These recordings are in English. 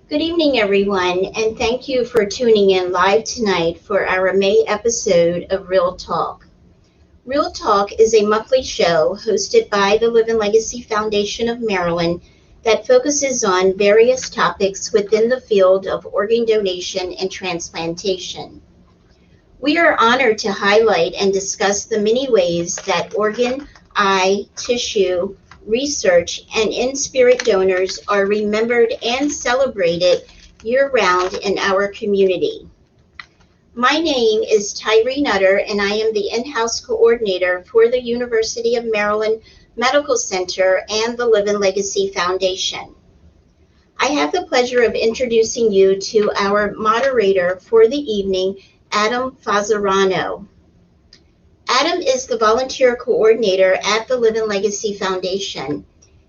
Good evening, everyone, and thank you for tuning in live tonight for our May episode of Real Talk. Real Talk is a monthly show hosted by the Living Legacy Foundation of Maryland that focuses on various topics within the field of organ donation and transplantation. We are honored to highlight and discuss the many ways that organ, eye, tissue, research, and in-spirit donors are remembered and celebrated year-round in our community. My name is Tyree Nutter, and I am the in-house coordinator for the University of Maryland Medical Center and the Living Legacy Foundation. I have the pleasure of introducing you to our moderator for the evening, Adam Fazzarano. Adam is the volunteer coordinator at the Living Legacy Foundation.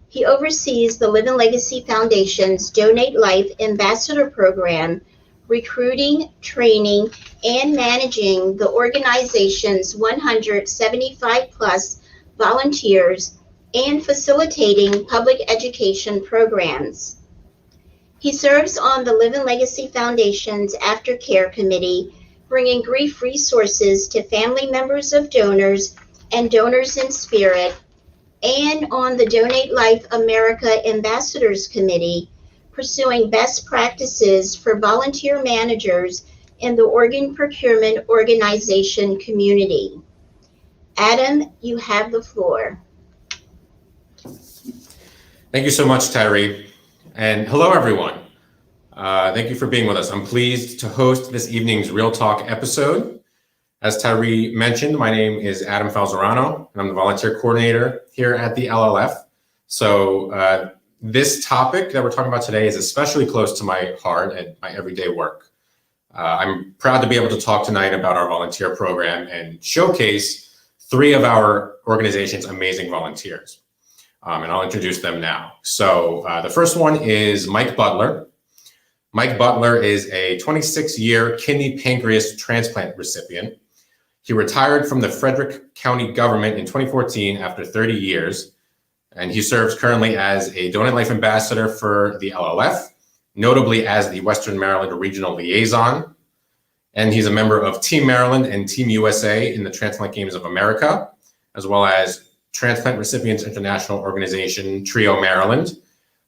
He oversees the Living Legacy Foundation's Donate Life Ambassador Program, recruiting, training, and managing the organization's 175 plus volunteers and facilitating public education programs. He serves on the Living Legacy Foundation's Aftercare Committee, bringing grief resources to family members of donors and donors in spirit, and on the Donate Life America Ambassadors Committee, pursuing best practices for volunteer managers in the organ procurement organization community. Adam, you have the floor. Thank you so much, Tyree. And hello, everyone. Thank you for being with us. I'm pleased to host this evening's Real Talk episode. As Tyree mentioned, my name is Adam Falzarano, and I'm the volunteer coordinator here at the LLF. So this topic that we're talking about today is especially close to my heart and my everyday work. I'm proud to be able to talk tonight about our volunteer program and showcase 3 of our organization's amazing volunteers. And I'll introduce them now. So the first one is Mike Butler. Mike Butler is a 26-year kidney pancreas transplant recipient. He retired from the Frederick County government in 2014 after 30 years, and he serves currently as a Donate Life Ambassador for the LLF, notably as the Western Maryland Regional Liaison, and he's a member of Team Maryland and Team USA in the Transplant Games of America, as well as Transplant Recipients International Organization, TRIO Maryland,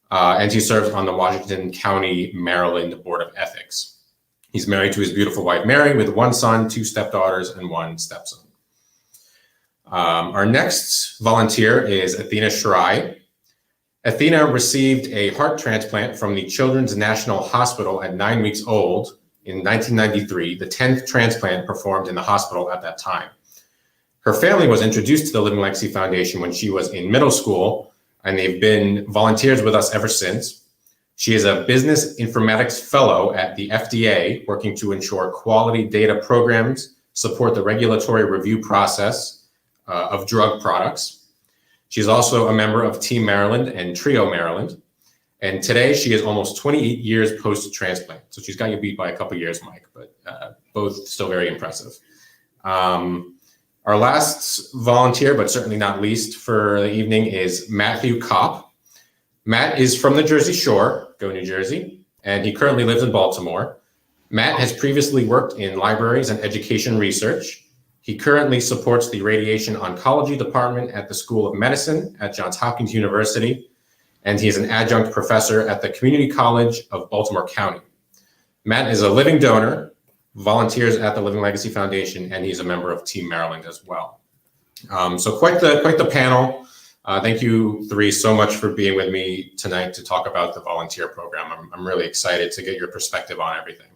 and he serves on the Washington County, Maryland Board of Ethics. He's married to his beautiful wife, Mary, with 1 son, 2 stepdaughters, and 1 stepson. Our next volunteer is Athena Shirai. Athena received a heart transplant from the Children's National Hospital at 9 weeks old in 1993, the 10th transplant performed in the hospital at that time. Her family was introduced to the Living Legacy Foundation when she was in middle school, and they've been volunteers with us ever since. She is a business informatics fellow at the FDA, working to ensure quality data programs support the regulatory review process of drug products. She's also a member of Team Maryland and TRIO Maryland. And today she is almost 28 years post-transplant. So she's got you beat by a couple years, Mike, but both still very impressive. Our last volunteer, but certainly not least for the evening, is Matthew Kopp. Matt is from the Jersey Shore, go New Jersey, and he currently lives in Baltimore. Matt has previously worked in libraries and education research. He currently supports the radiation oncology department at the School of Medicine at Johns Hopkins University, and he is an adjunct professor at the Community College of Baltimore County. Matt is a living donor, volunteers at the Living Legacy Foundation, and he's a member of Team Maryland as well. So quite the panel. Thank you 3 so much for being with me tonight to talk about the volunteer program. I'm really excited to get your perspective on everything.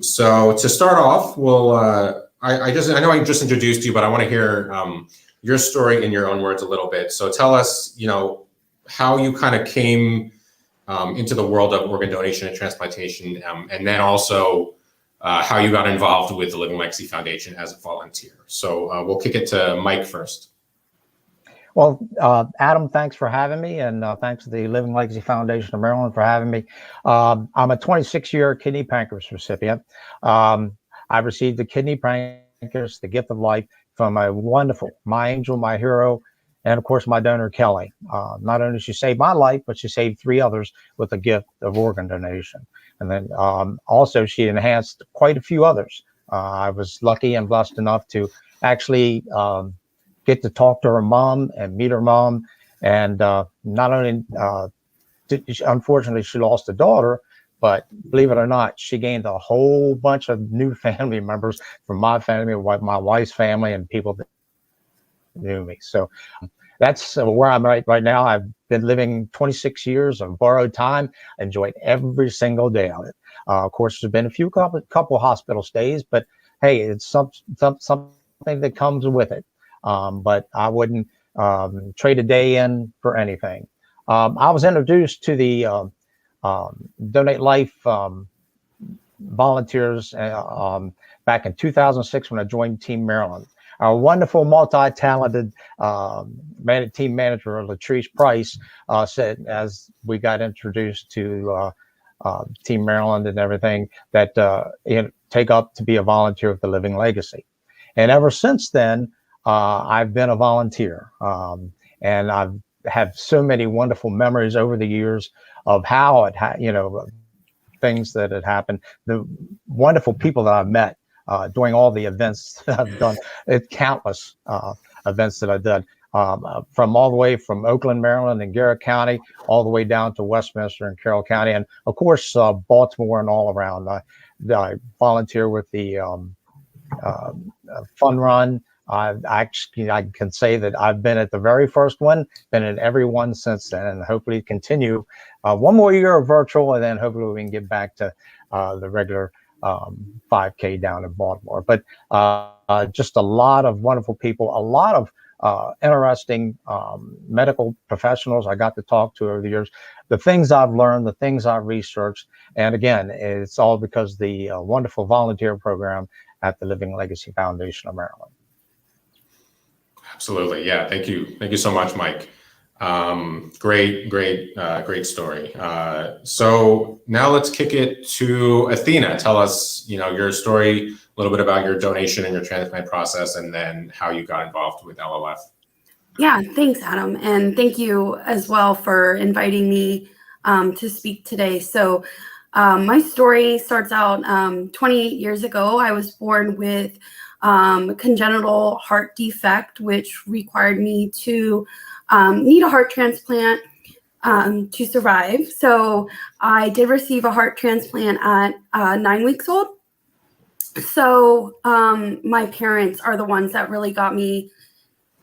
So to start off, we'll, I know I just introduced you, but I want to hear your story in your own words a little bit. So tell us, how you kind of came into the world of organ donation and transplantation, and then also how you got involved with the Living Legacy Foundation as a volunteer. So we'll kick it to Mike first. Well, Adam, thanks for having me, and thanks to the Living Legacy Foundation of Maryland for having me. I'm a 26-year kidney pancreas recipient. I received the kidney pancreas, the gift of life, from my wonderful, my angel, my hero, and of course my donor Kelly. Not only she saved my life, but she saved 3 others with the gift of organ donation. And then also she enhanced quite a few others. I was lucky and blessed enough to actually get to talk to her mom and meet her mom. And not only unfortunately she lost a daughter, but believe it or not, she gained a whole bunch of new family members from my family, my wife's family, and people that knew me. So that's where I'm right now. I've been living 26 years of borrowed time. Enjoyed every single day of it. Of course, there's been a few couple hospital stays, but hey, it's something that comes with it. But I wouldn't trade a day in for anything. I was introduced to the Donate Life volunteers back in 2006 when I joined Team Maryland. Our wonderful, multi-talented team manager, Latrice Price, said as we got introduced to Team Maryland and everything, that take up to be a volunteer with the Living Legacy. And ever since then, I've been a volunteer. And I've had so many wonderful memories over the years of how it, things that had happened, the wonderful people that I've met doing all the events that I've done, countless events that I've done, from all the way from Oakland, Maryland and Garrett County, all the way down to Westminster and Carroll County, and of course, Baltimore and all around. I volunteer with the Fun Run. I can say that I've been at the very first one, been in every one since then, and hopefully continue one more year of virtual, and then hopefully we can get back to the regular 5K down in Baltimore. But just a lot of wonderful people, a lot of interesting medical professionals I got to talk to over the years, the things I've learned, the things I've researched. And again, it's all because of the wonderful volunteer program at the Living Legacy Foundation of Maryland. Absolutely. Yeah. Thank you. Thank you so much, Mike. Great story. So now let's kick it to Athena. Tell us, your story, a little bit about your donation and your transplant process, and then how you got involved with LLF. Yeah, thanks, Adam. And thank you as well for inviting me to speak today. So my story starts out 28 years ago. I was born with congenital heart defect, which required me to need a heart transplant to survive. So I did receive a heart transplant at 9 weeks old. So my parents are the ones that really got me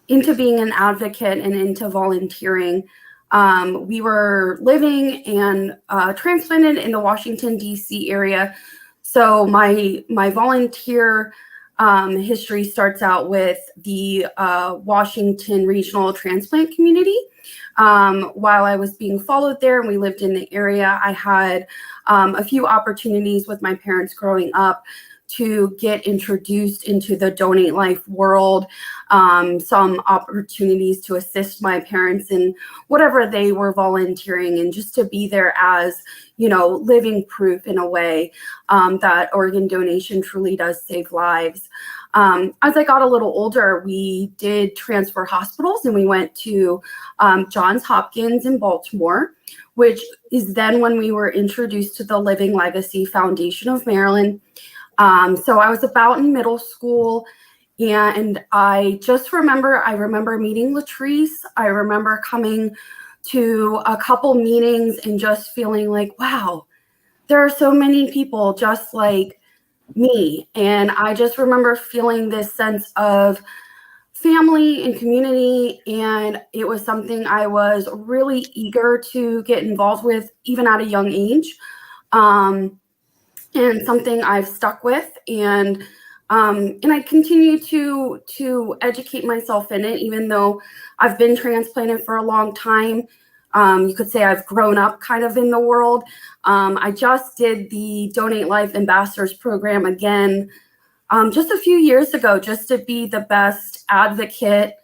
into being an advocate and into volunteering. We were living and transplanted in the Washington, D.C. area. So my volunteer history starts out with the Washington Regional Transplant Community. While I was being followed there and we lived in the area, I had a few opportunities with my parents growing up to get introduced into the Donate Life world, some opportunities to assist my parents in whatever they were volunteering, and just to be there as, living proof in a way that organ donation truly does save lives. As I got a little older, we did transfer hospitals and we went to Johns Hopkins in Baltimore, which is then when we were introduced to the Living Legacy Foundation of Maryland. So I was about in middle school, and I remember meeting Latrice. I remember coming to a couple meetings and just feeling like, wow, there are so many people just like me. And I just remember feeling this sense of family and community, and it was something I was really eager to get involved with, even at a young age. And something I've stuck with, and I continue to educate myself in it, even though I've been transplanted for a long time. You could say I've grown up kind of in the world. I just did the Donate Life Ambassadors program again just a few years ago, just to be the best advocate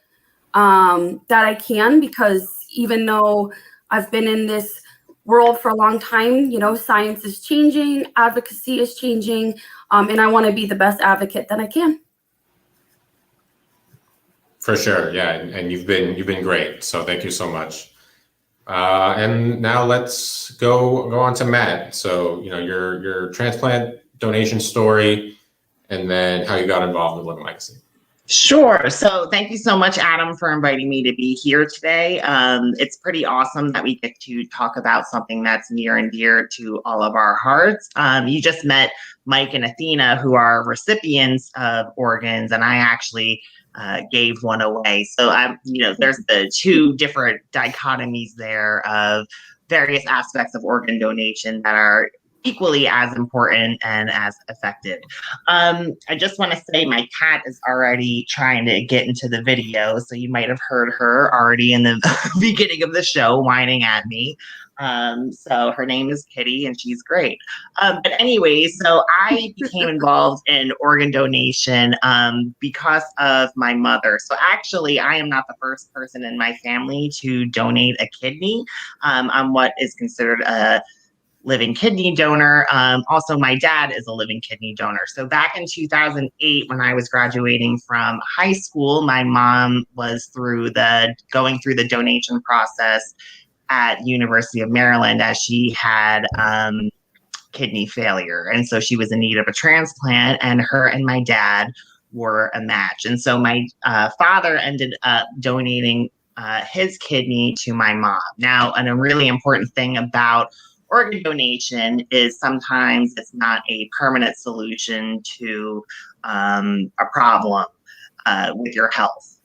that I can, because even though I've been in this world for a long time, science is changing, advocacy is changing, and I want to be the best advocate that I can. For sure, yeah, and you've been great. So thank you so much. And now let's go on to Matt. So your transplant donation story, and then how you got involved with Living Legacy. Sure. So thank you so much, Adam, for inviting me to be here today. It's pretty awesome that we get to talk about something that's near and dear to all of our hearts. You just met Mike and Athena, who are recipients of organs, and I actually gave one away. So there's the two different dichotomies there of various aspects of organ donation that are equally as important and as effective. I just want to say my cat is already trying to get into the video, so you might have heard her already in the beginning of the show whining at me. So her name is Kitty, and she's great. But anyway, so I became involved in organ donation because of my mother. So actually, I am not the first person in my family to donate a kidney. I'm what is considered a living kidney donor. Also, my dad is a living kidney donor. So back in 2008, when I was graduating from high school, my mom was going through the donation process at University of Maryland, as she had kidney failure. And so she was in need of a transplant, and her and my dad were a match. And so my father ended up donating his kidney to my mom. Now, and a really important thing about organ donation is sometimes it's not a permanent solution to a problem with your health,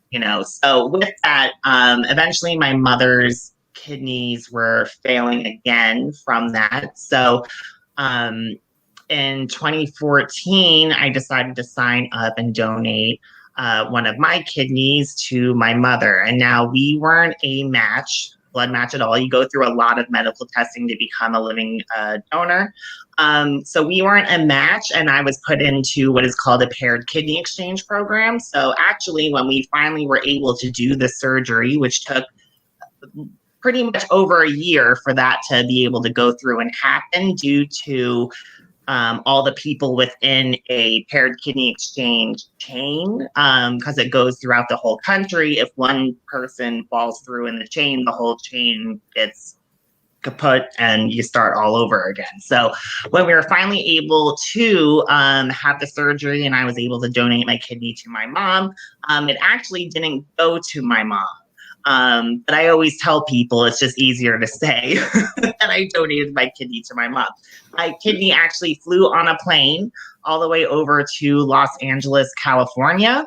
So with that, eventually my mother's kidneys were failing again from that. So in 2014, I decided to sign up and donate one of my kidneys to my mother. And now we weren't a blood match at all. You go through a lot of medical testing to become a living donor. So we weren't a match, and I was put into what is called a paired kidney exchange program. So actually, when we finally were able to do the surgery, which took pretty much over a year for that to be able to go through and happen due to all the people within a paired kidney exchange chain, because it goes throughout the whole country. If one person falls through in the chain, the whole chain gets kaput and you start all over again. So when we were finally able to have the surgery and I was able to donate my kidney to my mom, it actually didn't go to my mom. But I always tell people it's just easier to say that I donated my kidney to my mom. My kidney actually flew on a plane all the way over to Los Angeles, California,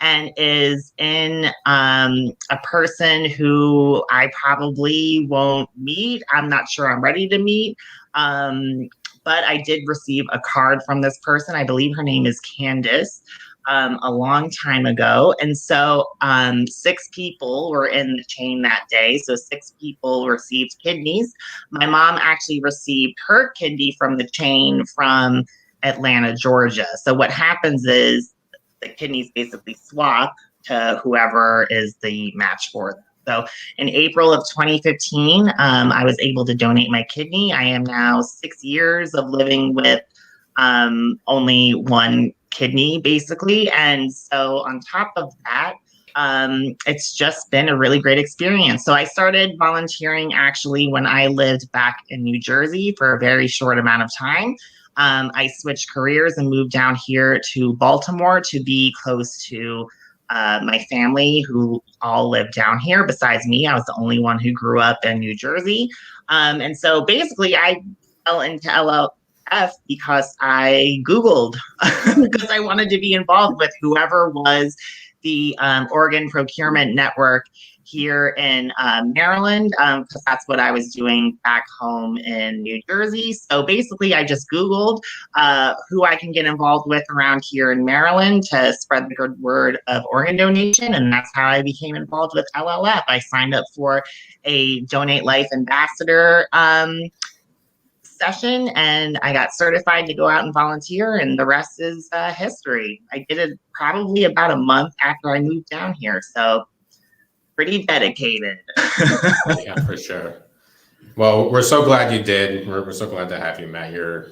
and is in a person who I probably won't meet. I'm not sure I'm ready to meet. But I did receive a card from this person. I believe her name is Candace. A long time ago. And so 6 people were in the chain that day. So 6 people received kidneys. My mom actually received her kidney from the chain from Atlanta, Georgia. So what happens is the kidneys basically swap to whoever is the match for them. So in April of 2015, I was able to donate my kidney. I am now 6 years of living with only one kidney, basically. And so on top of that, it's just been a really great experience. So I started volunteering actually when I lived back in New Jersey for a very short amount of time. I switched careers and moved down here to Baltimore to be close to my family, who all live down here. Besides me, I was the only one who grew up in New Jersey. And so basically I fell into LLF because I Googled because I wanted to be involved with whoever was the organ procurement network here in Maryland, because that's what I was doing back home in New Jersey. So basically, I just Googled who I can get involved with around here in Maryland to spread the good word of organ donation. And that's how I became involved with LLF. I signed up for a Donate Life Ambassador session, and I got certified to go out and volunteer, and the rest is history. I did it probably about a month after I moved down here, so pretty dedicated. Yeah, for sure. Well, we're so glad you did. We're so glad to have you, Matt. You're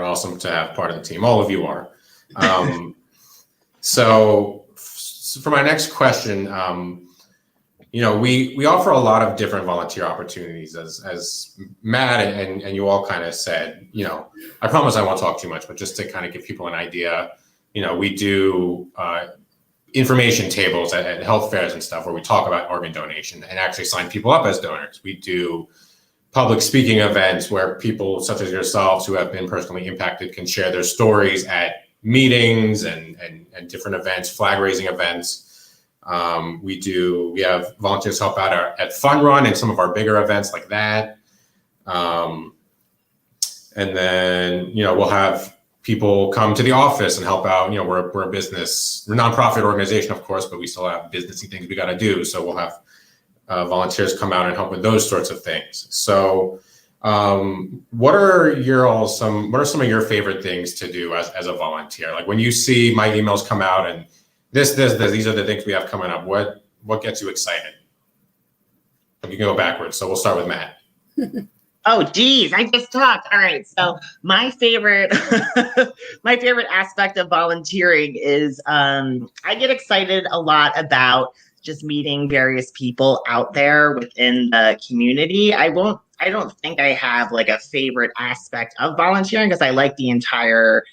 awesome to have part of the team. All of you are. So So for my next question, we offer a lot of different volunteer opportunities, as Matt and you all kind of said. I promise I won't talk too much, but just to kind of give people an idea, we do information tables at health fairs and stuff where we talk about organ donation and actually sign people up as donors. We do public speaking events where people such as yourselves who have been personally impacted can share their stories at meetings and different events, flag raising events. We have volunteers help out at Fun Run and some of our bigger events like that. And then, we'll have people come to the office and help out. We're a nonprofit organization, of course, but we still have businessy things we got to do. So we'll have volunteers come out and help with those sorts of things. So what are some of your favorite things to do as a volunteer? Like when you see my emails come out and these are the things we have coming up. What gets you excited? You can go backwards. So we'll start with Matt. Oh, geez, I just talked. All right. So my favorite aspect of volunteering is I get excited a lot about just meeting various people out there within the community. I don't think I have like a favorite aspect of volunteering because I like the entire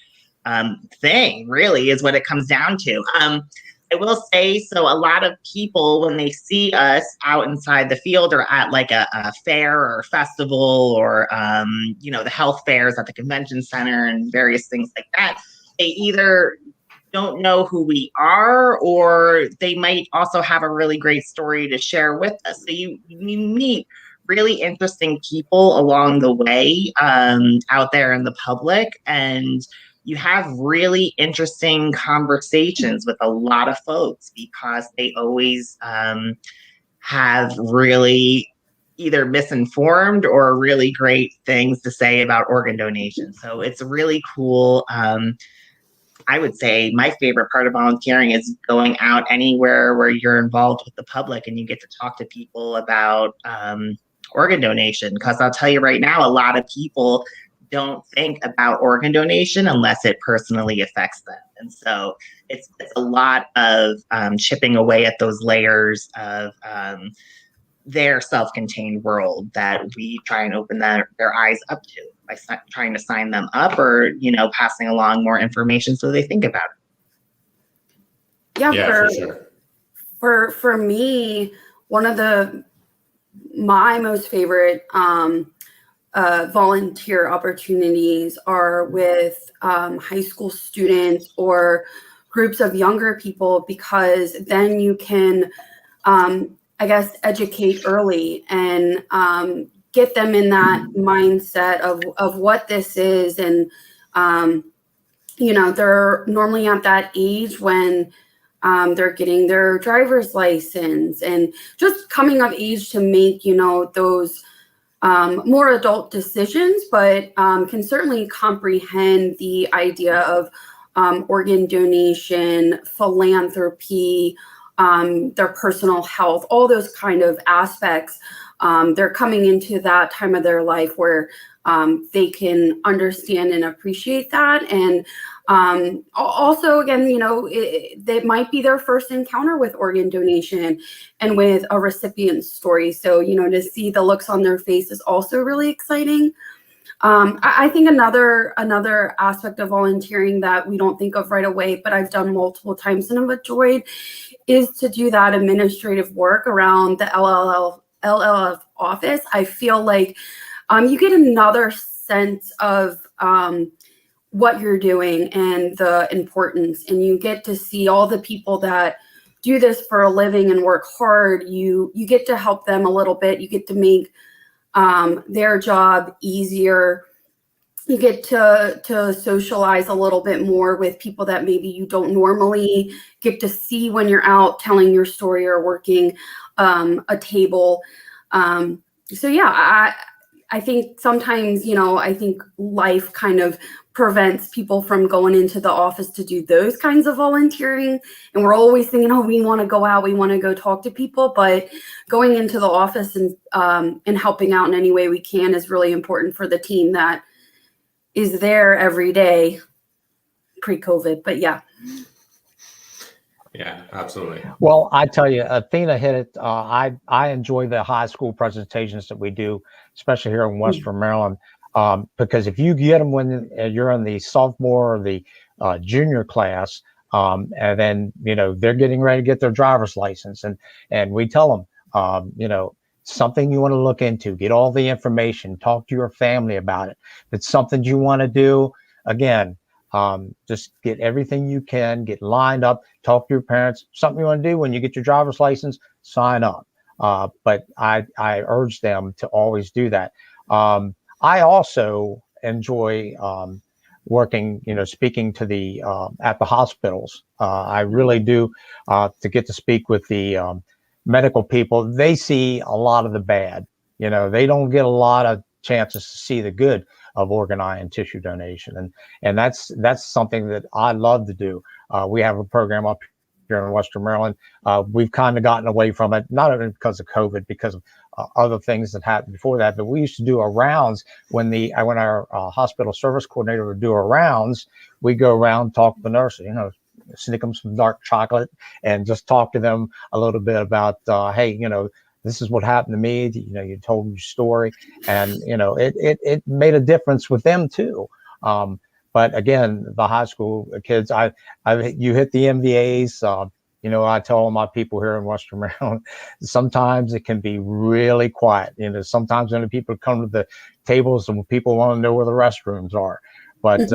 thing, really, is what it comes down to. I will say, so a lot of people, when they see us out inside the field or at like a fair or a festival or, the health fairs at the convention center and various things like that, they either don't know who we are, or they might also have a really great story to share with us. So you meet really interesting people along the way out there in the public, and you have really interesting conversations with a lot of folks because they always have really either misinformed or really great things to say about organ donation. So it's really cool. I would say my favorite part of volunteering is going out anywhere where you're involved with the public and you get to talk to people about organ donation. Because I'll tell you right now, a lot of people don't think about organ donation unless it personally affects them. And so it's a lot of chipping away at those layers of their self-contained world that we try and open their eyes up to by trying to sign them up or, passing along more information so they think about it. Yeah, for sure. For me, one of my most favorite volunteer opportunities are with high school students or groups of younger people, because then you can, educate early and get them in that mindset of what this is. And, they're normally at that age when they're getting their driver's license and just coming of age to make, those more adult decisions, but can certainly comprehend the idea of organ donation, philanthropy, their personal health, all those kind of aspects. They're coming into that time of their life where they can understand and appreciate that. And also, again, that might be their first encounter with organ donation and with a recipient's story. So, to see the looks on their face is also really exciting. I think another aspect of volunteering that we don't think of right away, but I've done multiple times and I've enjoyed, is to do that administrative work around the LLF office. I feel like you get another sense of what you're doing and the importance, and you get to see all the people that do this for a living and work hard. You get to help them a little bit. You get to make their job easier. You get to socialize a little bit more with people that maybe you don't normally get to see when you're out telling your story or working a table. So yeah, I think sometimes, I think life kind of prevents people from going into the office to do those kinds of volunteering. And we're always thinking, oh, we want to go out, we want to go talk to people, but going into the office and helping out in any way we can is really important for the team that is there every day pre-COVID. But yeah. Yeah, absolutely. Well, I tell you, Athena hit it. I enjoy the high school presentations that we do, especially here in Western Maryland, because if you get them when you're in the sophomore or the junior class, and then they're getting ready to get their driver's license, and we tell them, something you want to look into, get all the information, talk to your family about it. If it's something you want to do, again. Just get everything you can, get lined up, talk to your parents. Something you want to do when you get your driver's license, sign up. But I urge them to always do that. I also enjoy working, speaking to the at the hospitals. I really do to get to speak with the medical people. They see a lot of the bad. They don't get a lot of chances to see the good of organ, eye, and tissue donation, and that's something that I love to do. We have a program up here in Western Maryland. We've kind of gotten away from it, not only because of COVID, because of other things that happened before that. But we used to do our rounds when our hospital service coordinator would do our rounds. We go around, talk to the nurses, sneak them some dark chocolate, and just talk to them a little bit about, hey, this is what happened to me. You told your story, and it made a difference with them too. But again, the high school kids, you hit the MVAs. I tell all my people here in Western Maryland, sometimes it can be really quiet. Sometimes when people come to the tables and people want to know where the restrooms are. But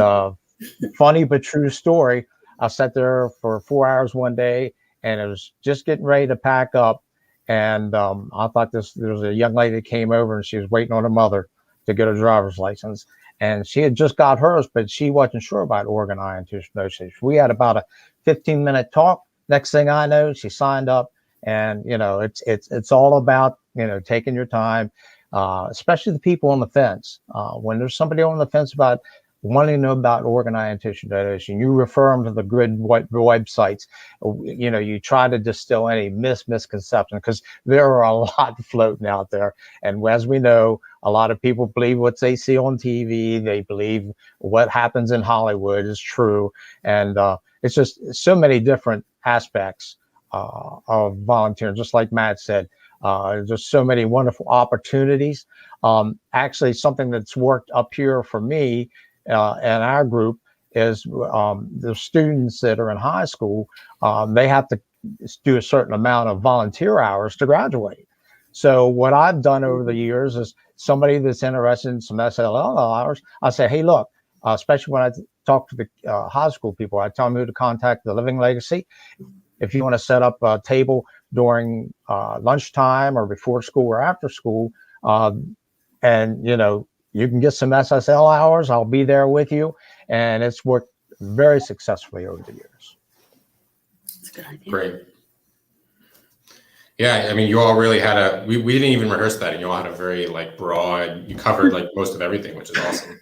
funny but true story. I sat there for 4 hours one day, and it was just getting ready to pack up. And I thought there was a young lady that came over, and she was waiting on her mother to get her driver's license. And she had just got hers, but she wasn't sure about organ, eye, and tissue donation. We had about a 15-minute talk. Next thing I know, she signed up. And, it's all about, taking your time, especially the people on the fence. When there's somebody on the fence about wanting to know about organ, eye, and tissue donation, you refer them to the good websites. You try to distill any misconceptions, because there are a lot floating out there. And as we know, a lot of people believe what they see on TV. They believe what happens in Hollywood is true. And it's just so many different aspects of volunteering. Just like Matt said, there's so many wonderful opportunities. Actually, something that's worked up here for me and our group is the students that are in high school, they have to do a certain amount of volunteer hours to graduate. So what I've done over the years is somebody that's interested in some SLL hours, I say, hey, look, especially when I talk to the high school people, I tell them who to contact the Living Legacy. If you want to set up a table during lunchtime or before school or after school, and you can get some SSL hours, I'll be there with you. And it's worked very successfully over the years. That's a good idea. Great. Yeah, I mean, you all really had we didn't even rehearse that, and you all had a very broad, you covered most of everything, which is awesome.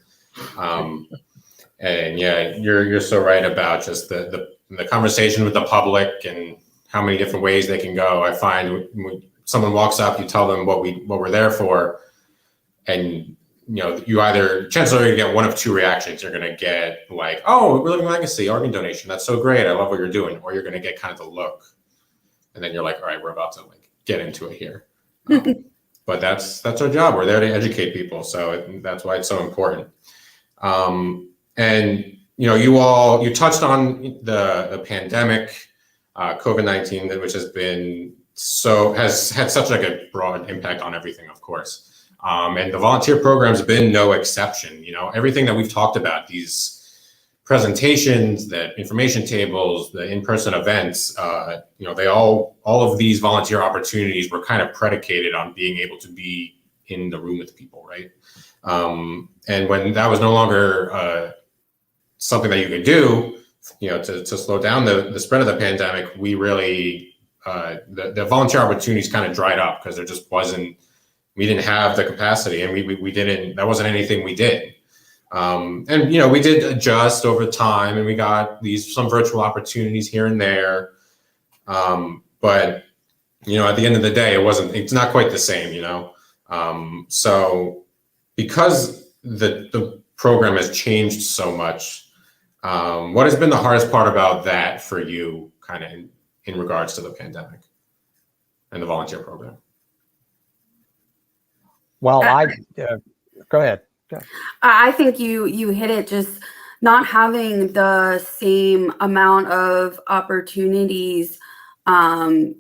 And yeah, you're so right about just the conversation with the public and how many different ways they can go. I find when someone walks up, you tell them what we're there for, and you either, chances are you're going to get one of two reactions. You're going to get oh, we're Living Legacy, organ donation. That's so great. I love what you're doing. Or you're going to get kind of the look. And then you're like, all right, we're about to get into it here. But that's our job. We're there to educate people. So that's why it's so important. And, you touched on the pandemic, COVID-19, which has had such a broad impact on everything, of course. And the volunteer program has been no exception. Everything that we've talked about, these presentations, the information tables, the in-person events, all of these volunteer opportunities were kind of predicated on being able to be in the room with people, right? And when that was no longer something that you could do, to slow down the spread of the pandemic, we really, the volunteer opportunities kind of dried up because there just wasn't, we didn't have the capacity, and we didn't, that wasn't anything we did. And we did adjust over time, and we got some virtual opportunities here and there. But at the end of the day, it's not quite the same, So because the program has changed so much, what has been the hardest part about that for you, kind of in regards to the pandemic and the volunteer program? Well, go ahead. I think you hit it. Just not having the same amount of opportunities, and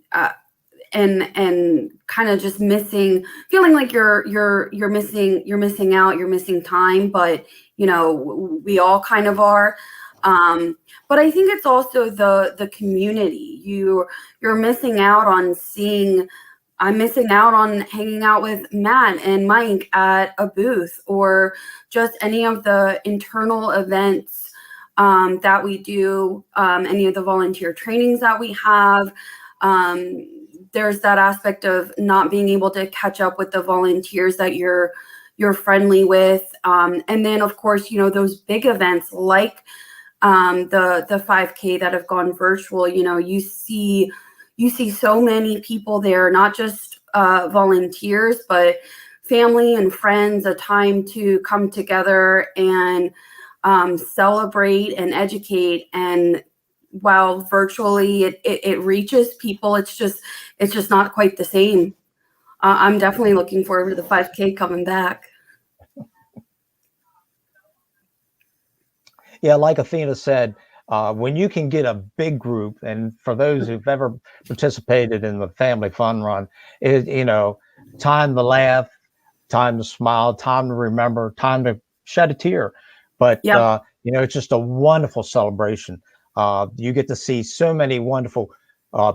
kind of just feeling like you're missing out, you're missing time. But we all kind of are. But I think it's also the community. You're missing out on seeing. I'm missing out on hanging out with Matt and Mike at a booth, or just any of the internal events that we do, any of the volunteer trainings that we have. There's that aspect of not being able to catch up with the volunteers that you're friendly with. And then, of course, those big events like the 5K that have gone virtual. You see so many people there, not just volunteers, but family and friends, a time to come together and celebrate and educate. And while virtually it reaches people, it's just not quite the same. I'm definitely looking forward to the 5K coming back. Yeah, like Athena said, when you can get a big group, and for those who've ever participated in the family fun run, time to laugh, time to smile, time to remember, time to shed a tear. But, Yeah. it's just a wonderful celebration. You get to see so many wonderful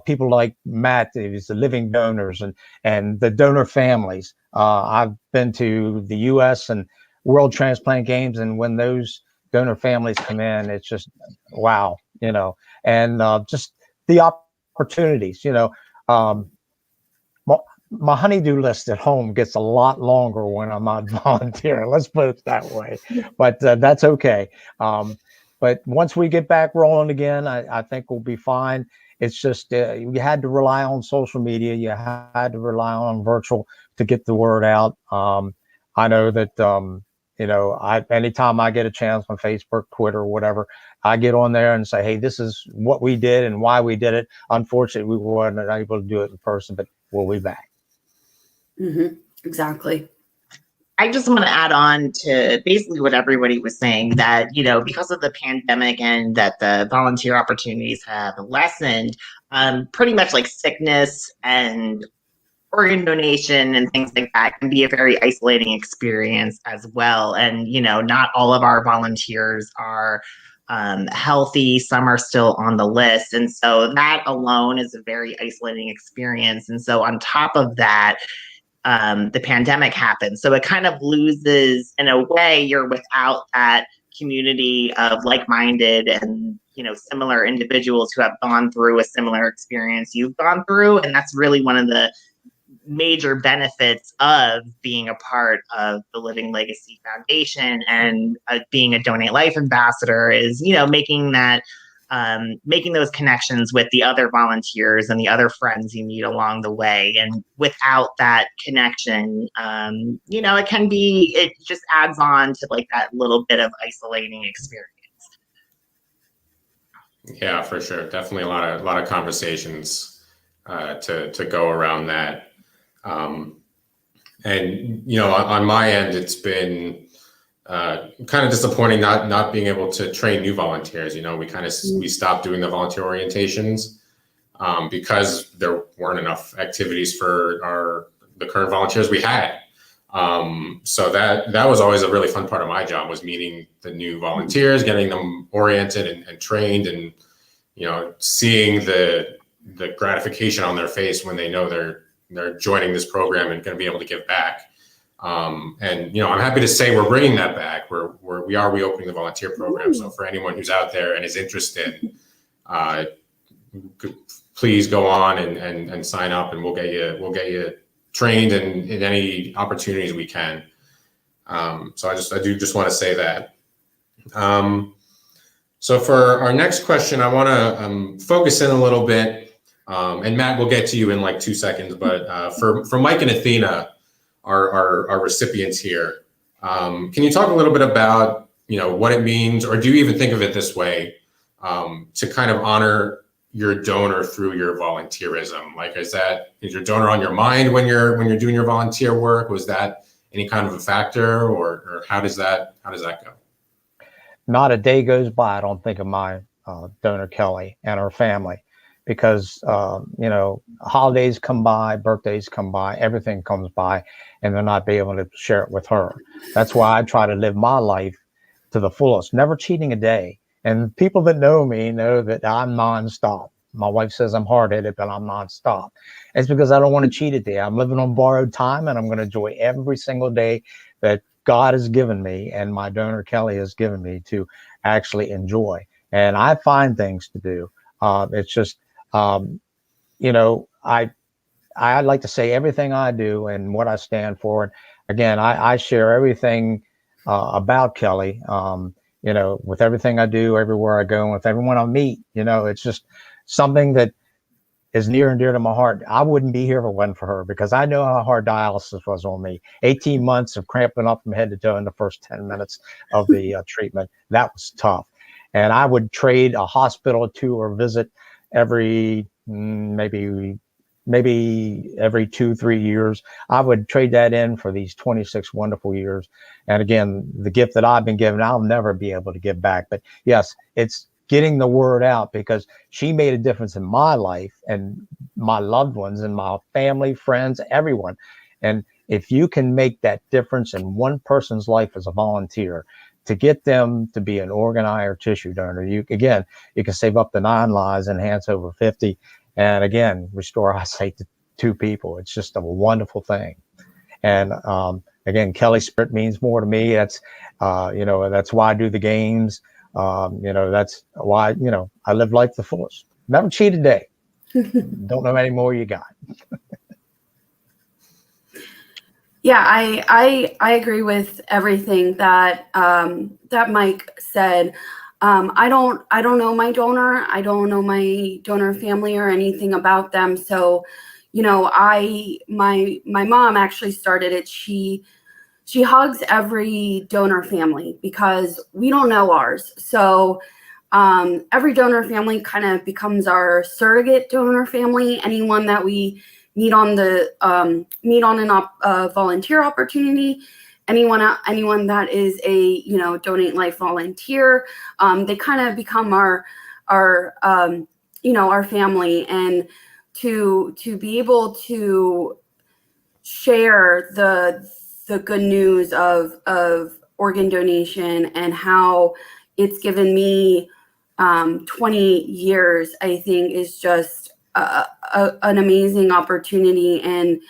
people like Matt, who's the living donors, and the donor families. I've been to the U.S. and World Transplant Games, and when those donor families come in, it's just wow, and just the opportunities. My honey-do list at home gets a lot longer when I'm not volunteering. Let's put it that way, but that's okay. But once we get back rolling again, I think we'll be fine. It's just you had to rely on social media. You had to rely on virtual to get the word out. I know that anytime I get a chance on Facebook, Twitter, whatever, I get on there and say, hey, this is what we did and why we did it. Unfortunately, we weren't able to do it in person, but we'll be back. Mm-hmm. Exactly. I just want to add on to basically what everybody was saying, that, because of the pandemic and that the volunteer opportunities have lessened, pretty much like sickness and organ donation and things like that can be a very isolating experience as well. And, not all of our volunteers are healthy. Some are still on the list. And so that alone is a very isolating experience. And so on top of that, the pandemic happened. So it kind of loses, in a way, you're without that community of like-minded and, similar individuals who have gone through a similar experience you've gone through. And that's really one of the major benefits of being a part of the Living Legacy Foundation and being a Donate Life ambassador is, making those connections with the other volunteers and the other friends you meet along the way. And without that connection, it just adds on to like that little bit of isolating experience. Yeah, for sure. Definitely a lot of conversations to go around that. And on my end, it's been kind of disappointing not being able to train new volunteers. We stopped doing the volunteer orientations because there weren't enough activities for the current volunteers we had. So that was always a really fun part of my job, was meeting the new volunteers, getting them oriented and trained, and seeing the gratification on their face when they know they're joining this program and going to be able to give back. And I'm happy to say we're bringing that back. We are reopening the volunteer program. So for anyone who's out there and is interested, please go on and sign up, and we'll get you trained in any opportunities we can. So I do just want to say that. So for our next question, I want to focus in a little bit, and Matt, we'll get to you in like 2 seconds. But for Mike and Athena, our recipients here, can you talk a little bit about what it means, or do you even think of it this way, to kind of honor your donor through your volunteerism? Like, is your donor on your mind when you're doing your volunteer work? Was that any kind of a factor, or how does that go? Not a day goes by I don't think of my donor Kelly and her family, because holidays come by, birthdays come by, everything comes by, and they're not be able to share it with her. That's why I try to live my life to the fullest, never cheating a day. And people that know me know that I'm nonstop. My wife says I'm hard-headed, but I'm nonstop. It's because I don't want to cheat a day. I'm living on borrowed time, and I'm going to enjoy every single day that God has given me and my donor Kelly has given me to actually enjoy. And I find things to do. It's just, I like to say everything I do and what I stand for. And again, I share everything about Kelly, with everything I do, everywhere I go, and with everyone I meet. It's just something that is near and dear to my heart. I wouldn't be here if it wasn't for her, because I know how hard dialysis was on me. 18 months of cramping up from head to toe in the first 10 minutes of the treatment. That was tough. And I would trade a hospital tour visit every maybe every 2-3 years. I would trade that in for these 26 wonderful years. And again, the gift that I've been given, I'll never be able to give back. But yes, it's getting the word out, because she made a difference in my life and my loved ones and my family, friends, everyone. And if you can make that difference in one person's life as a volunteer, to get them to be an organ, eye, or tissue donor, you can save up to 9 lives, enhance over 50, and again, restore eyesight to 2 people. It's just a wonderful thing. And again, Kelly's spirit means more to me. That's that's why I do the games. That's why I live life to the fullest. Never cheat a day. Don't know any more you got. Yeah, I agree with everything that that Mike said. I don't know my donor. I don't know my donor family or anything about them. So, my mom actually started it. She hugs every donor family because we don't know ours. So every donor family kind of becomes our surrogate donor family. Anyone that we meet on a volunteer opportunity, anyone that is a donate life volunteer, they kind of become our family. And to be able to share the good news of organ donation and how it's given me 20 years, I think is just an amazing opportunity. And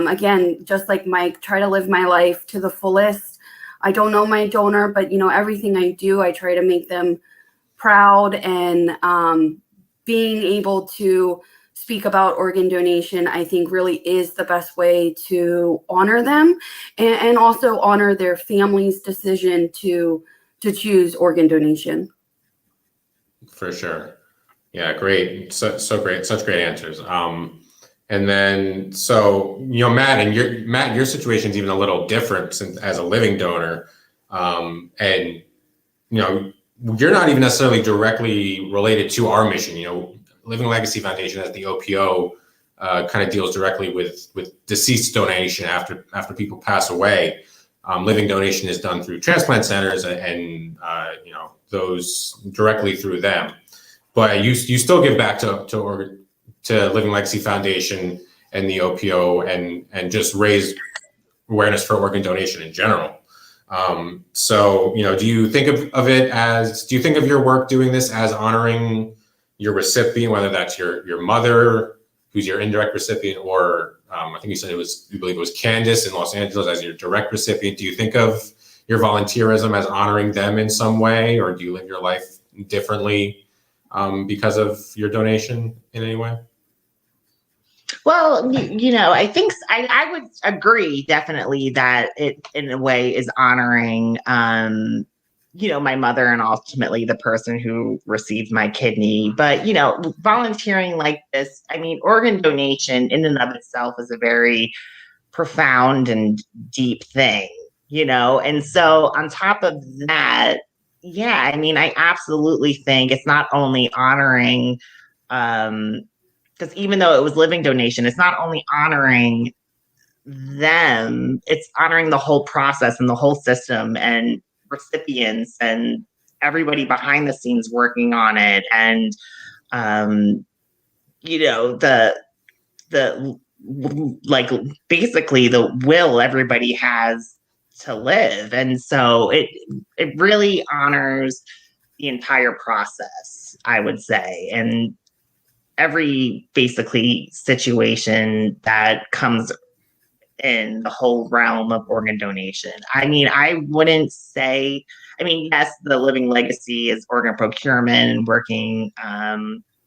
again, just like Mike, try to live my life to the fullest. I don't know my donor, but everything I do, I try to make them proud. And being able to speak about organ donation, I think really is the best way to honor them and also honor their family's decision to choose organ donation. For sure. Yeah, great. So great. Such great answers. And then, so, Matt, your situation is even a little different since, as a living donor. And, you're not even necessarily directly related to our mission. Living Legacy Foundation, as the OPO, kind of deals directly with deceased donation after people pass away. Living donation is done through transplant centers and those directly through them. But you still give back to Living Legacy Foundation and the OPO and just raise awareness for organ donation in general. So, do you think of your work doing this as honoring your recipient, whether that's your mother, who's your indirect recipient, or I think you believe it was Candace in Los Angeles as your direct recipient? Do you think of your volunteerism as honoring them in some way, or do you live your life differently because of your donation in any way? Well, I think I would agree definitely that it in a way is honoring, my mother and ultimately the person who received my kidney. But, volunteering like this, organ donation in and of itself is a very profound and deep thing, and so on top of that, yeah, I absolutely think it's not only honoring because even though it was living donation, it's not only honoring them, it's honoring the whole process and the whole system and recipients and everybody behind the scenes working on it. And the like basically the will everybody has to live. And so it really honors the entire process, I would say. And every basically situation that comes in the whole realm of organ donation. I mean, I wouldn't say, I mean, yes, the living legacy is organ procurement and working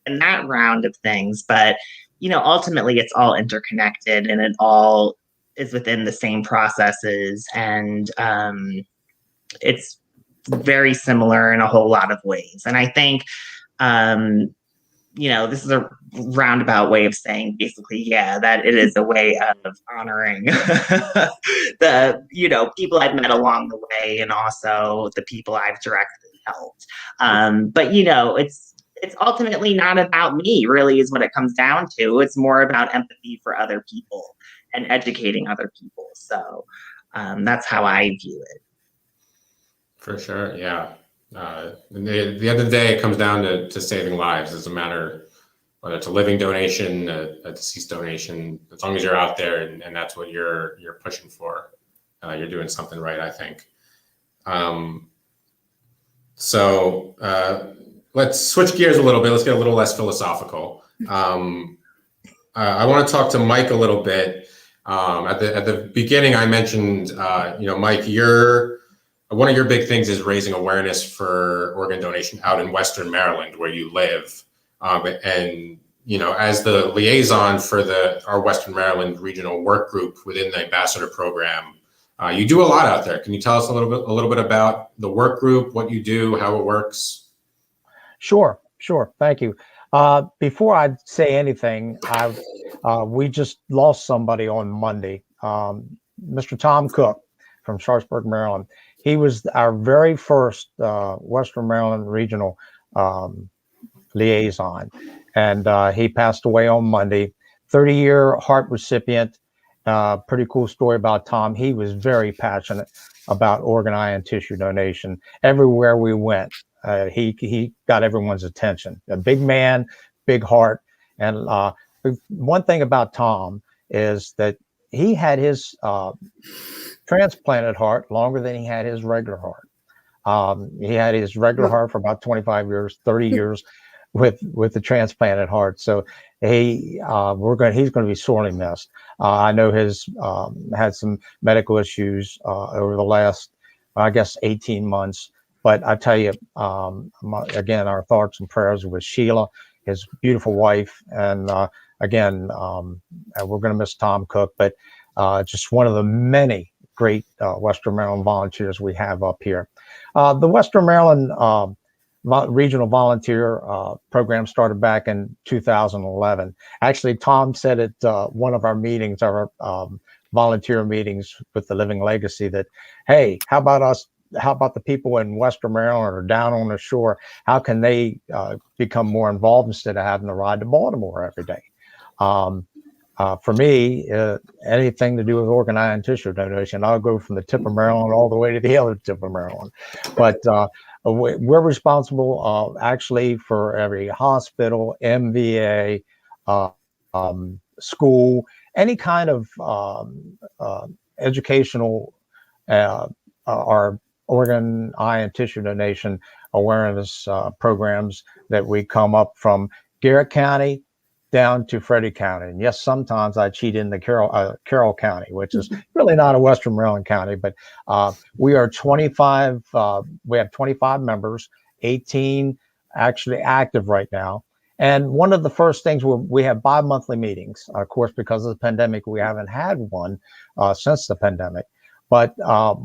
in that round of things, but ultimately it's all interconnected and it all is within the same processes, and it's very similar in a whole lot of ways. And I think this is a roundabout way of saying basically, yeah, that it is a way of honoring the, people I've met along the way and also the people I've directly helped. But, it's ultimately not about me, really, is what it comes down to. It's more about empathy for other people and educating other people. So that's how I view it. For sure, yeah. And the end of the day, it comes down to saving lives. It doesn't matter whether it's a living donation, a deceased donation. As long as you're out there and that's what you're pushing for, you're doing something right, I think. So let's switch gears a little bit. Let's get a little less philosophical. I want to talk to Mike a little bit. At the beginning, I mentioned, Mike, one of your big things is raising awareness for organ donation out in Western Maryland, where you live. And, as the liaison for our Western Maryland regional work group within the ambassador program, you do a lot out there. Can you tell us a little bit about the work group, what you do, how it works? Sure. Thank you. Before I say anything, we just lost somebody on Monday, Mr. Tom Cook from Sharpsburg, Maryland. He was our very first Western Maryland regional liaison, and he passed away on Monday. 30-year heart recipient. Pretty cool story about Tom. He was very passionate about organ, eye, and tissue donation. Everywhere we went, he got everyone's attention. A big man, big heart. And one thing about Tom is that he had his transplanted heart longer than he had his regular heart. He had his regular heart for about 25 years, 30 years with the transplanted heart. So he's going to be sorely missed. I know his had some medical issues over the last, I guess, 18 months. But I tell you, again, our thoughts and prayers with Sheila, his beautiful wife, and again, we're going to miss Tom Cook, but just one of the many great Western Maryland volunteers we have up here. The Western Maryland Regional Volunteer Program started back in 2011. Actually, Tom said at one of our meetings, our volunteer meetings with the Living Legacy, that, hey, how about the people in Western Maryland or down on the shore? How can they become more involved instead of having to ride to Baltimore every day? For me, anything to do with organ, eye, and tissue donation, I'll go from the tip of Maryland all the way to the other tip of Maryland. But we're responsible actually for every hospital, MVA, school, any kind of educational or organ, eye, and tissue donation awareness programs that we come up from Garrett County down to Frederick County. And yes, sometimes I cheat in the Carroll County, which is really not a Western Maryland county, but we are 25, we have 25 members, 18 actually active right now. And one of the first things we have bi-monthly meetings. Of course, because of the pandemic, we haven't had one since the pandemic. But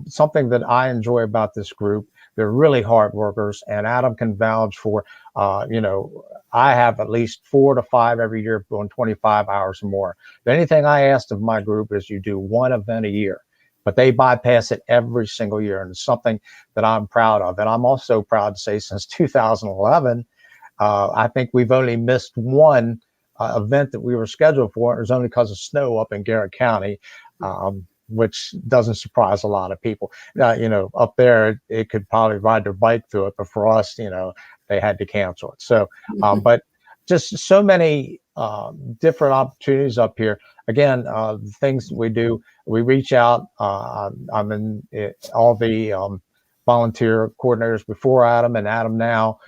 something that I enjoy about this group, they're really hard workers, and Adam can vouch for, I have at least 4 to 5 every year doing 25 hours or more. The anything I asked of my group is you do one event a year, but they bypass it every single year. And it's something that I'm proud of. And I'm also proud to say since 2011, I think we've only missed one event that we were scheduled for. It was only because of snow up in Garrett County, which doesn't surprise a lot of people. Up there, it could probably ride their bike through it, but for us, they had to cancel it. So, but just so many different opportunities up here. Again, the things that we do, we reach out. I'm in all the volunteer coordinators before Adam and Adam now.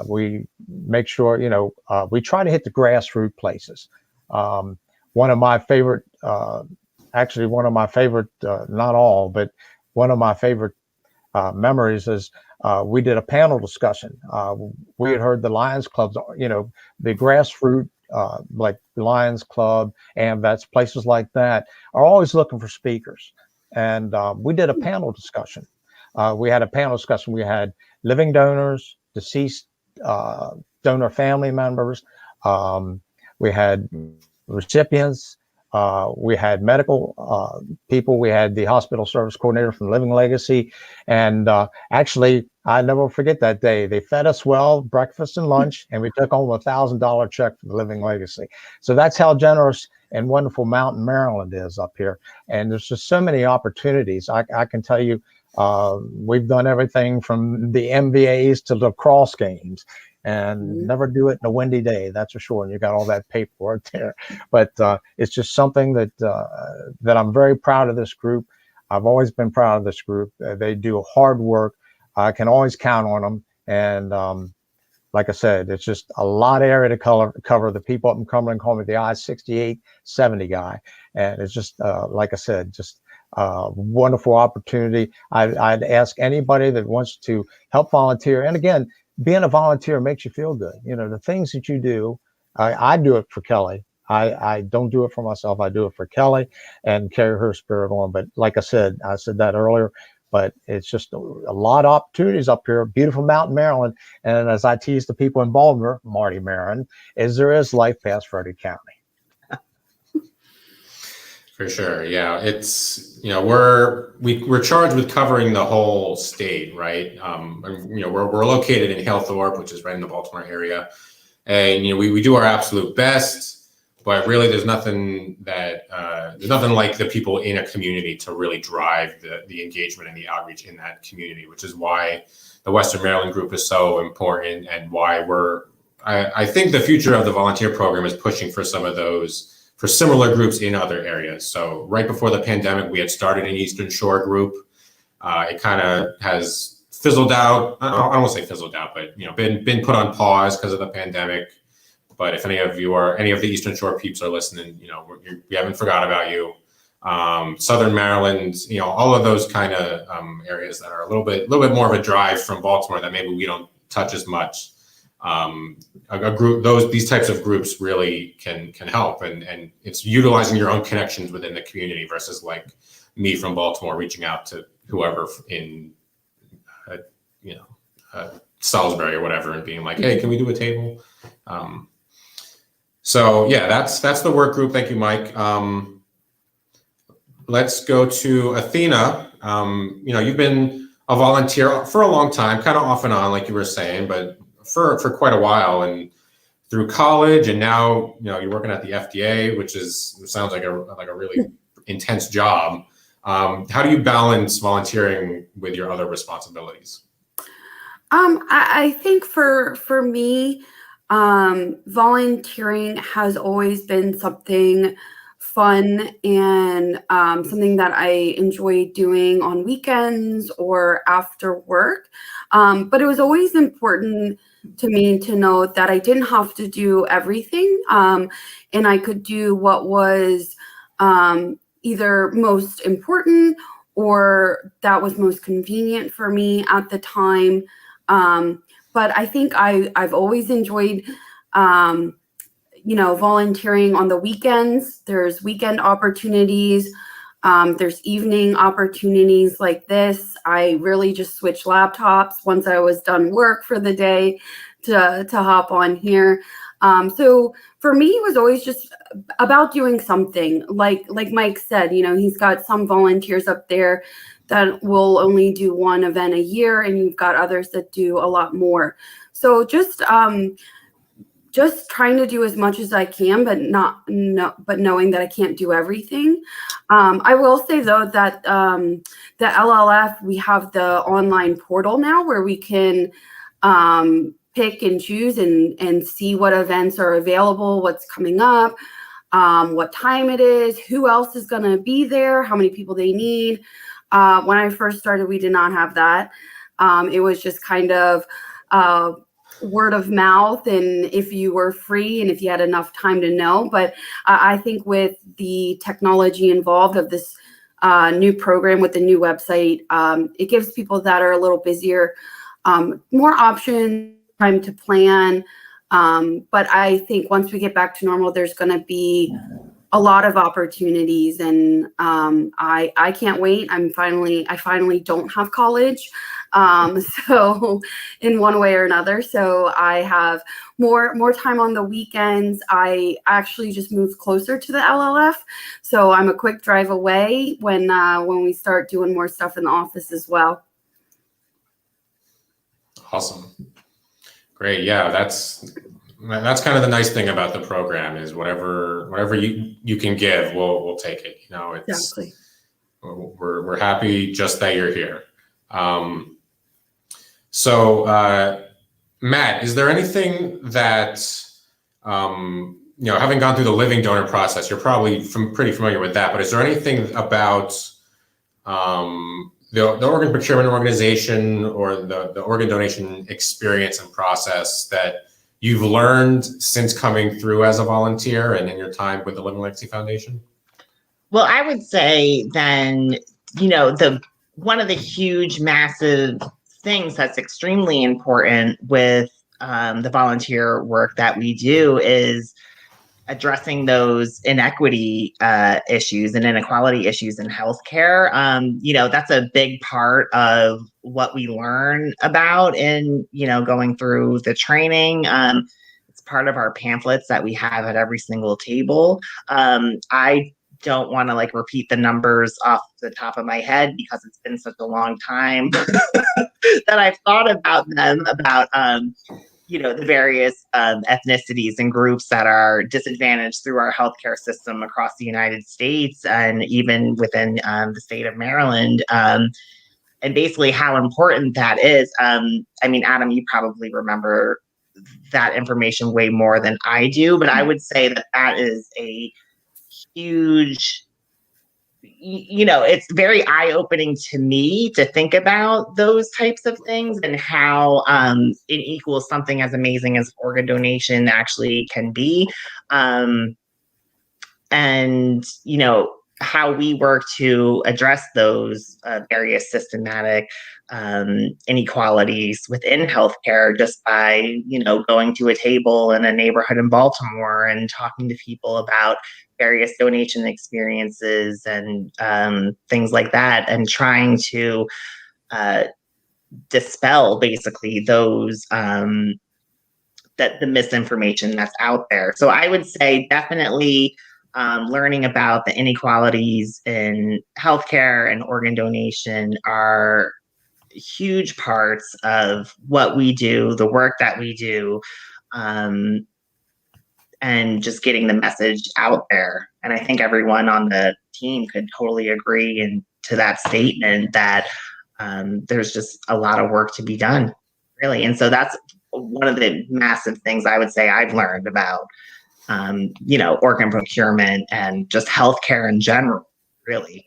We make sure, we try to hit the grassroots places. One of my favorite, not all, but one of my favorite memories is we did a panel discussion. We had heard the Lions Clubs, the grassroots, like the Lions Club, AMVETS, places like that, are always looking for speakers. And we did a panel discussion. We had a panel discussion. We had living donors, deceased donor family members. We had recipients. We had medical people. We had the hospital service coordinator from Living Legacy. And actually, I never forget that day. They fed us well, breakfast and lunch, and we took home $1,000 check for the Living Legacy. So that's how generous and wonderful Mountain, Maryland is up here. And there's just so many opportunities. I can tell you, we've done everything from the MVAs to lacrosse games, and never do it in a windy day, that's for sure. And you got all that paperwork there, but it's just something that that I'm very proud of this group. I've always been proud of this group. They do hard work. I can always count on them. And like I said, it's just a lot of area to cover. The people up in Cumberland call me the I-6870 guy. And it's just, like I said, just a wonderful opportunity. I'd ask anybody that wants to help volunteer. And again, being a volunteer makes you feel good. The things that you do, I do it for Kelly. I don't do it for myself. I do it for Kelly and carry her spirit on. But like I said that earlier, but it's just a lot of opportunities up here, beautiful Mountain, Maryland. And as I tease the people in Baltimore, Marty Marin, there is life past Frederick County. For sure. Yeah. It's, we're charged with covering the whole state, right? We're located in Hillthorpe, which is right in the Baltimore area. And, we do our absolute best, but really there's nothing like the people in a community to really drive the engagement and the outreach in that community, which is why the Western Maryland group is so important, and why I think the future of the volunteer program is pushing for some of those, for similar groups in other areas. So right before the pandemic, we had started an Eastern Shore group. It kind of has fizzled out. I don't want to say fizzled out, but been put on pause because of the pandemic. But if any of the Eastern Shore peeps are listening, we haven't forgot about you. Southern Maryland, all of those kind of areas that are a little bit more of a drive from Baltimore that maybe we don't touch as much. These types of groups really can help, and it's utilizing your own connections within the community versus like me from Baltimore reaching out to whoever in Salisbury or whatever and being like, hey, can we do a table? So yeah, that's the work group. Thank you, Mike. Let's go to Athena. You've been a volunteer for a long time, kind of off and on, like you were saying, but for quite a while, and through college, and now you're working at the FDA, which sounds like a really intense job. How do you balance volunteering with your other responsibilities? I think for me, volunteering has always been something fun and something that I enjoy doing on weekends or after work. But it was always important to me to know that I didn't have to do everything, and I could do what was either most important or that was most convenient for me at the time. But I think I've always enjoyed, volunteering on the weekends. There's weekend opportunities. There's evening opportunities like this. I really just switched laptops once I was done work for the day to hop on here. So for me, it was always just about doing something. Like Mike said, he's got some volunteers up there that will only do one event a year, and you've got others that do a lot more. So just just trying to do as much as I can, but knowing that I can't do everything. I will say though that the LLF, we have the online portal now where we can pick and choose and see what events are available, what's coming up, what time it is, who else is going to be there, how many people they need. When I first started, we did not have that. It was just kind of word of mouth, and if you were free and if you had enough time to know. But I think with the technology involved of this new program with the new website, it gives people that are a little busier more options, time to plan. But I think once we get back to normal, there's going to be a lot of opportunities, and I can't wait. I finally don't have college. So in one way or another, so I have more time on the weekends. I actually just moved closer to the LLF, so I'm a quick drive away when we start doing more stuff in the office as well. Awesome. Great. Yeah, that's kind of the nice thing about the program is whatever you can give, we'll take it. You know, it's Exactly. We're happy just that you're here. So Matt, is there anything that having gone through the living donor process, you're probably pretty familiar with that, but is there anything about the organ procurement organization or the organ donation experience and process that you've learned since coming through as a volunteer and in your time with the Living Legacy Foundation? Well, I would say then, one of the huge, massive things that's extremely important with the volunteer work that we do is addressing those inequity issues and inequality issues in healthcare. That's a big part of what we learn about in, going through the training. It's part of our pamphlets that we have at every single table. I don't want to repeat the numbers off the top of my head because it's been such a long time that I've thought about them, about the various ethnicities and groups that are disadvantaged through our healthcare system across the United States and even within the state of Maryland, and basically how important that is. Adam, you probably remember that information way more than I do, but I would say that is a huge, it's very eye-opening to me to think about those types of things and how it equals something as amazing as organ donation actually can be. And how we work to address those various systematic inequalities within healthcare just by, going to a table in a neighborhood in Baltimore and talking to people about various donation experiences and things like that, and trying to dispel basically those the misinformation that's out there. So I would say definitely learning about the inequalities in healthcare and organ donation are huge parts of what we do, the work that we do, and just getting the message out there. And I think everyone on the team could totally agree to that statement that there's just a lot of work to be done, really. And so that's one of the massive things I would say I've learned about, organ procurement and just healthcare in general, really.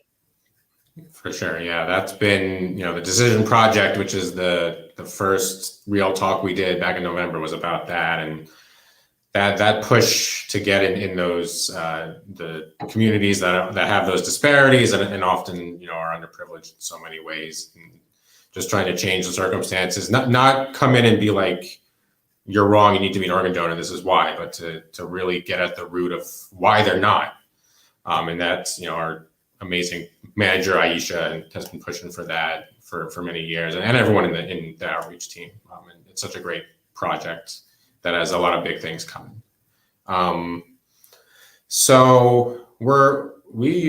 For sure. Yeah, that's been, the Decision Project, which is the first real talk we did back in November, was about that. And that push to get in those the communities that have those disparities and often are underprivileged in so many ways, and just trying to change the circumstances, not come in and be like, you're wrong, you need to be an organ donor, this is why, but to really get at the root of why they're not. And that's our amazing manager Aisha has been pushing for that for many years, and everyone in the outreach team. And it's such a great project that has a lot of big things coming. So we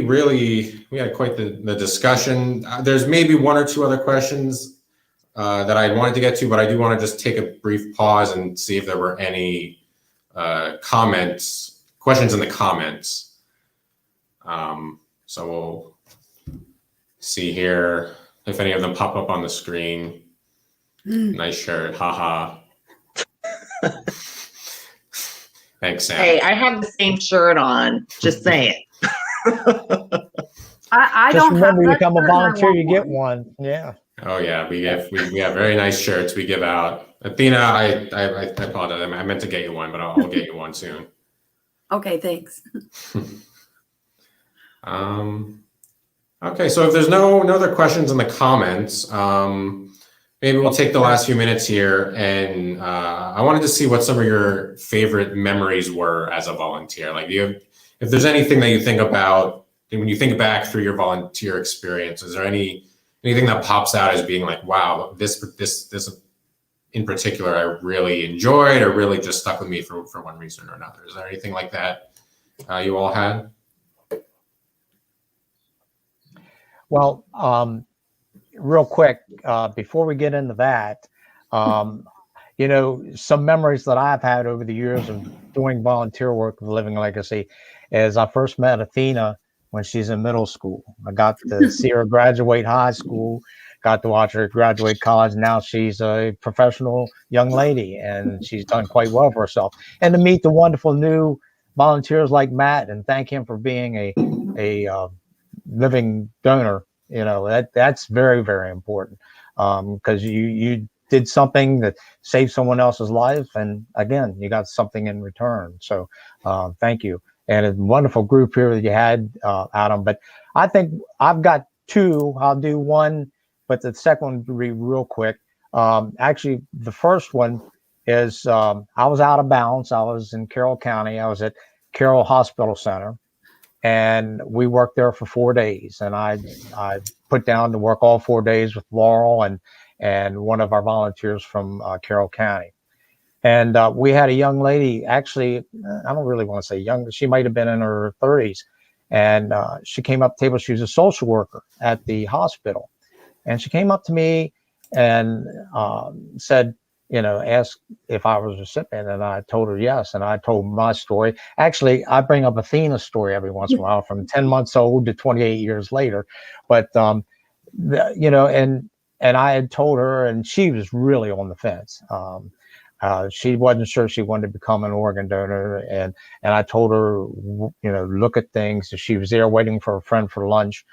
had quite the discussion. There's maybe one or two other questions that I wanted to get to, but I do want to just take a brief pause and see if there were any questions in the comments. So we'll see here if any of them pop up on the screen. Nice shirt, haha. Thanks, Sam. Hey, I have the same shirt on. Just saying. I Just don't remember, you have that become a shirt and I volunteer, want you get one. one. Yeah. Oh yeah, we have very nice shirts we give out. Athena, I apologize. I meant to get you one, but I'll get you one soon. Okay, thanks. Okay, so if there's no other questions in the comments, maybe we'll take the last few minutes here, and I wanted to see what some of your favorite memories were as a volunteer. Like, if there's anything that you think about when you think back through your volunteer experience, is there anything that pops out as being like, wow, this in particular I really enjoyed, or really just stuck with me for one reason or another? Is there anything like that you all had? Well, real quick, before we get into that, some memories that I've had over the years of doing volunteer work with Living Legacy is I first met Athena when she's in middle school. I got to see her graduate high school, got to watch her graduate college. Now she's a professional young lady, and she's done quite well for herself. And to meet the wonderful new volunteers like Matt, and thank him for being a living donor, that's very, very important, because you did something that saved someone else's life, and again, you got something in return. So thank you. And a wonderful group here that you had, Adam. But I think I've got two. I'll do one, but the second one will be real quick. Actually, the first one is I was out of bounds. I was in Carroll County. I was at Carroll Hospital Center, and we worked there for 4 days. And I put down to work all 4 days with Laurel and one of our volunteers from Carroll County. And we had a young lady, actually, I don't really want to say young, she might have been in her 30s. And she came up to the table. She was a social worker at the hospital. And she came up to me and said, asked if I was a recipient. And I told her yes. And I told my story. Actually, I bring up Athena's story every once in a while, from 10 months old to 28 years later. But, and I had told her, and she was really on the fence. She wasn't sure she wanted to become an organ donor. And I told her, look at things. She was there waiting for a friend for lunch.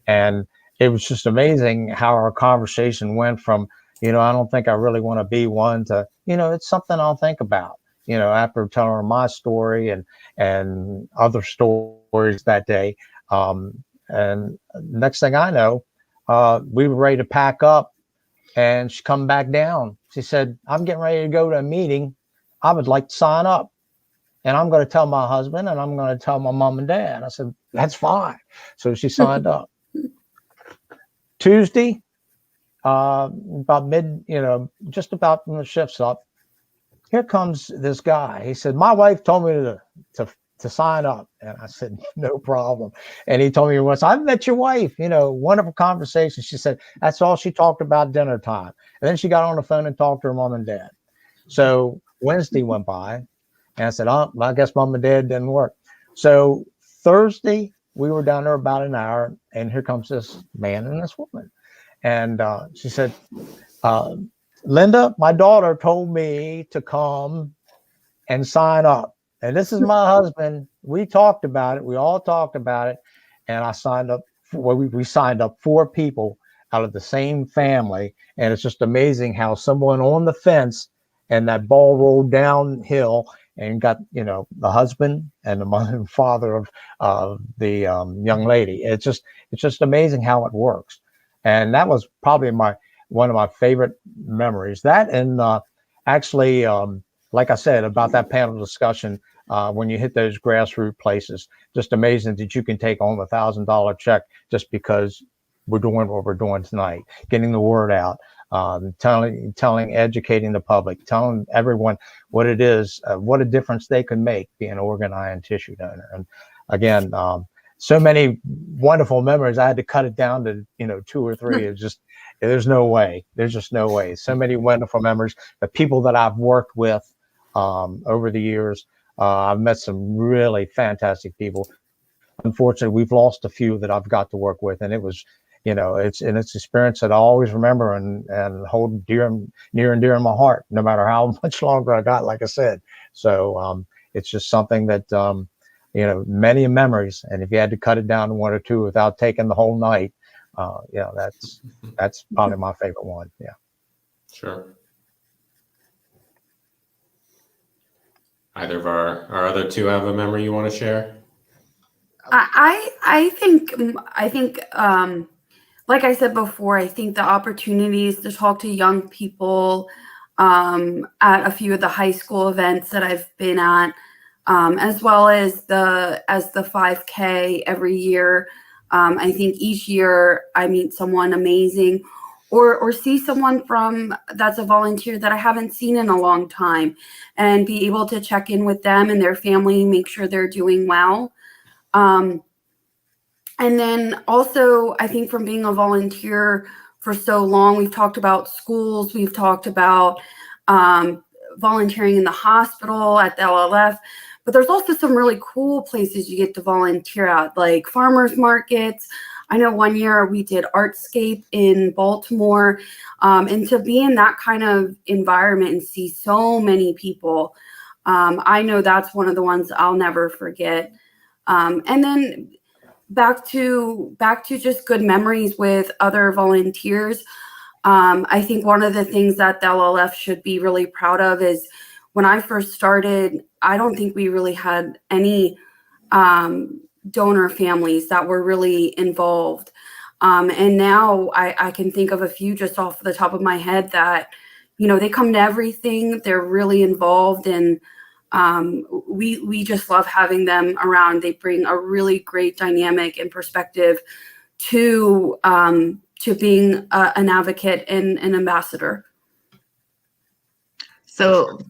And it was just amazing how our conversation went from, I don't think I really want to be one, to, it's something I'll think about, after telling her my story and other stories that day. And next thing I know, we were ready to pack up, and she come back down. She said, I'm getting ready to go to a meeting. I would like to sign up. And I'm going to tell my husband, and I'm going to tell my mom and dad. I said, that's fine. So she signed up. Tuesday, about just about when the shift's up, here comes this guy. He said, my wife told me to sign up. And I said, no problem. And he told me once, I met your wife, wonderful conversation. She said, that's all she talked about dinner time. And then she got on the phone and talked to her mom and dad. So Wednesday went by, and I said, oh, well, I guess mom and dad didn't work. So Thursday, we were down there about an hour, and here comes this man and this woman. And she said, Linda, my daughter told me to come and sign up. And this is my husband. We talked about it. We all talked about it. And I signed up. We signed up 4 people out of the same family. And it's just amazing how someone on the fence, and that ball rolled downhill, and got, the husband and the mother and father of the young lady. It's just amazing how it works. And that was probably one of my favorite memories. That, and actually, like I said, about that panel discussion, when you hit those grassroots places, just amazing that you can take home $1,000 check just because we're doing what we're doing tonight, getting the word out, educating the public, telling everyone what it is, what a difference they can make being an organ, eye, and tissue donor. And again, so many wonderful memories. I had to cut it down to 2 or 3. It's just, there's no way. There's just no way. So many wonderful memories. The people that I've worked with, over the years. I've met some really fantastic people. Unfortunately, we've lost a few that I've got to work with, and it was, it's an experience that I always remember and hold near and dear in my heart, no matter how much longer I got, like I said. So it's just something that, many memories. And if you had to cut it down to one or two without taking the whole night, that's probably my favorite one. Yeah. Sure. Either of our other two have a memory you want to share? I think like I said before, I think the opportunities to talk to young people at a few of the high school events that I've been at, as well as the 5K every year. I think each year I meet someone amazing, or see someone that's a volunteer that I haven't seen in a long time, and be able to check in with them and their family, make sure they're doing well. And then also, I think from being a volunteer for so long, we've talked about schools, we've talked about volunteering in the hospital, at the LLF, but there's also some really cool places you get to volunteer at, like farmers markets. I know one year we did Artscape in Baltimore, and to be in that kind of environment and see so many people, I know that's one of the ones I'll never forget. And then back to just good memories with other volunteers. I think one of the things that the LLF should be really proud of is when I first started, I don't think we really had any donor families that were really involved. And now I can think of a few just off the top of my head that, they come to everything. They're really involved, and we just love having them around. They bring a really great dynamic and perspective to being an advocate and an ambassador. So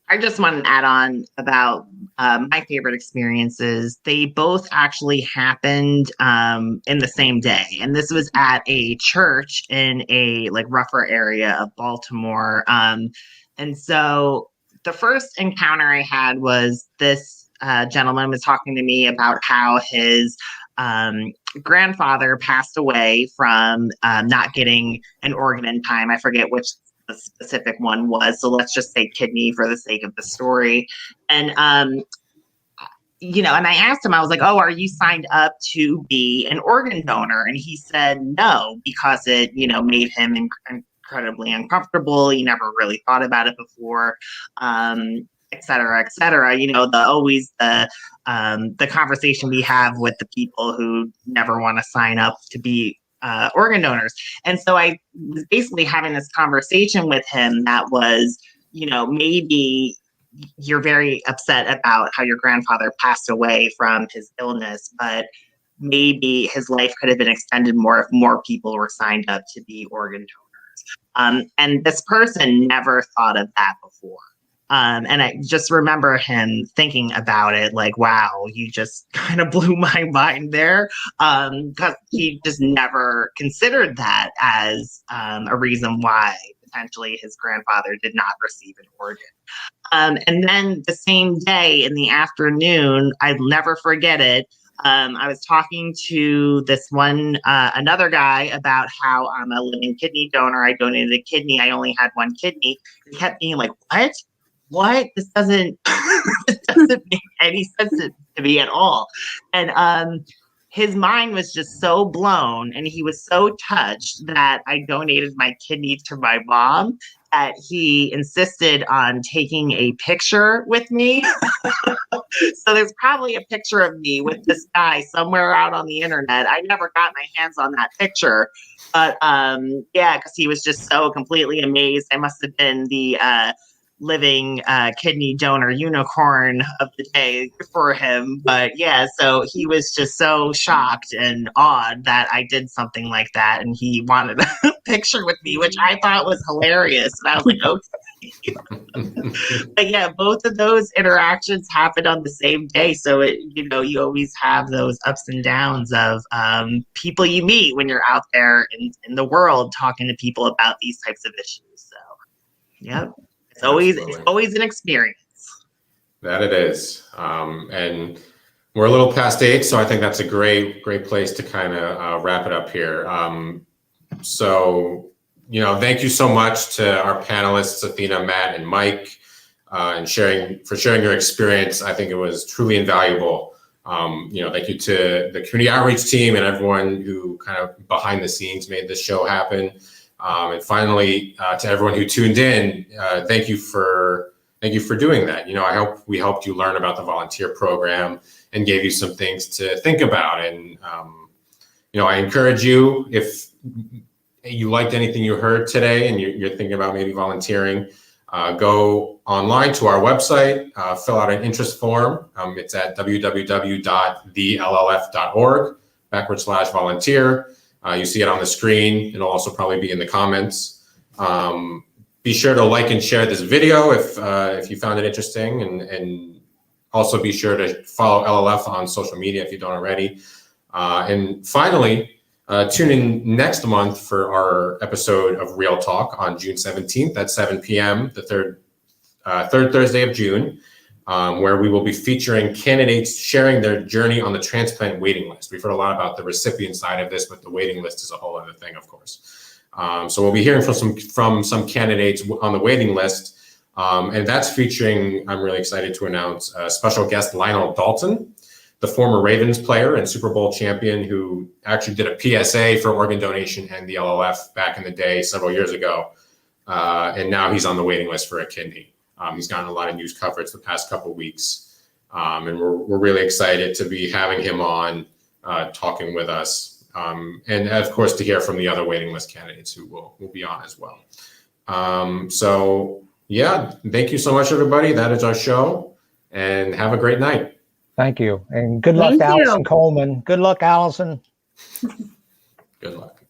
I just want to add on about my favorite experiences. They both actually happened in the same day. And this was at a church in a rougher area of Baltimore. And so the first encounter I had was this gentleman was talking to me about how his grandfather passed away from not getting an organ in time. I forget which the specific one was, so let's just say kidney for the sake of the story. And and I asked him, I was like, oh, are you signed up to be an organ donor? And he said no, because it made him incredibly uncomfortable. He never really thought about it before, et cetera, et cetera. The conversation we have with the people who never want to sign up to be organ donors. And so I was basically having this conversation with him that was, maybe you're very upset about how your grandfather passed away from his illness, but maybe his life could have been extended more if more people were signed up to be organ donors. And this person never thought of that before. And I just remember him thinking about it like, wow, you just kind of blew my mind there. Because he just never considered that as a reason why potentially his grandfather did not receive an organ. And then the same day in the afternoon, I'll never forget it. I was talking to this another guy about how I'm a living kidney donor. I donated a kidney. I only had one kidney. He kept being like, what? This doesn't make any sense to me at all. And his mind was just so blown, and he was so touched that I donated my kidney to my mom that he insisted on taking a picture with me. So there's probably a picture of me with this guy somewhere out on the internet. I never got my hands on that picture, but because he was just so completely amazed. I must have been the living kidney donor unicorn of the day for him. But yeah, so he was just so shocked and awed that I did something like that, and he wanted a picture with me, which I thought was hilarious. And I was like, okay. But yeah, both of those interactions happened on the same day. So you always have those ups and downs of people you meet when you're out there in the world talking to people about these types of issues. So yeah. It's always an experience. That it is. And we're a little past 8, so I think that's a great place to kind of wrap it up here. So, thank you so much to our panelists, Athena, Matt, and Mike, and sharing your experience. I think it was truly invaluable. Thank you to the community outreach team and everyone who kind of behind the scenes made this show happen. And finally, to everyone who tuned in, thank you for doing that. I hope we helped you learn about the volunteer program and gave you some things to think about. And, I encourage you, if you liked anything you heard today and you're thinking about maybe volunteering, go online to our website, fill out an interest form. It's at www.thelllf.org/volunteer. You see it on the screen. It'll also probably be in the comments. Be sure to like and share this video if you found it interesting, and also be sure to follow LLF on social media if you don't already. And finally, tune in next month for our episode of Real Talk on June 17th at 7 p.m., the third Thursday of June, where we will be featuring candidates sharing their journey on the transplant waiting list. We've heard a lot about the recipient side of this, but the waiting list is a whole other thing, of course. So we'll be hearing from some candidates on the waiting list, and that's featuring, I'm really excited to announce, special guest Lionel Dalton, the former Ravens player and Super Bowl champion who actually did a PSA for organ donation and the LLF back in the day several years ago. And now he's on the waiting list for a kidney. He's gotten a lot of news coverage the past couple of weeks. And we're really excited to be having him on talking with us. And of course, to hear from the other waiting list candidates who will be on as well. So yeah, thank you so much, everybody. That is our show, and have a great night. Thank you. And good luck to Allison Coleman. Good luck, Allison. Good luck.